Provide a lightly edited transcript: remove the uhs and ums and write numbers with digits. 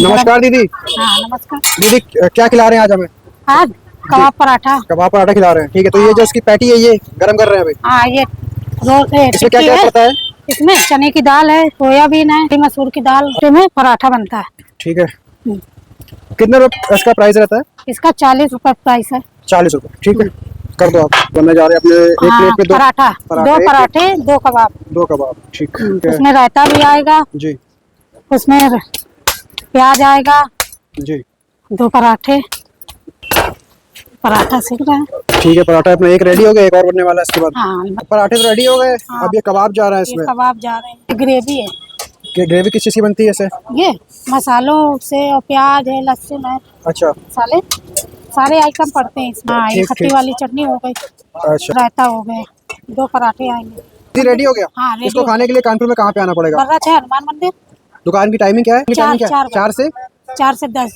नमस्कार दीदी। हाँ नमस्कार। दीदी क्या खिला रहे हैं आज हमें? आज कबाब पराठा। कबाब पराठा खिला रहे हैं, ठीक है। तो ये जो इसकी पैटी है ये गरम कर रहे हैं अभी। हाँ ये रोल इसमें क्या टिक्की क्या है। पड़ता है? इसमें चने की दाल है, सोयाबीन है, मसूर की दाल में पराठा बनता है। ठीक है। हम्म। कितने रुपए इसका प्राइस रहता है? इसका 40 रुपए प्राइस है। 40 रुपए, ठीक है। कर दो, आप बनने जा रहे हैं अपने एक हाँ प्लेट में पराठा, दो एक पराठे, दो कबाब। दो कबाब, ठीक है। उसमें रायता भी आएगा, जी उसमें प्याज आएगा, जी, दो पराठे, पराठा सीख रहे हैं। ठीक है। पराठा अपना एक रेडी हो गया, एक और बनने वाला है इसके बाद। हाँ पराठे तो रेडी हो गए, हाँ। अब ये कबाब जा रहा है ये इसमें। कबाब जा रहे हैं। ग्रेवी है कि ग्रेवी किस चीज़ की बनती है इसे? ये, मसालों से, और प्याज है, लहसुन है, अच्छा मसाले सारे आइटम पड़ते हैं इसमें। हाँ ये ठीक खट्टी ठीक, वाली चटनी हो गई, अच्छा। रायता हो गया, दो पराठे आएंगे। ये रेडी हो गया। हाँ रेडी इसको हो खाने के लिए कानपुर में कहाँ पे आना पड़ेगा? बर्रा है हनुमान मंदिर। दुकान की टाइमिंग क्या है? चार क्या है? 4 से 4 से 10।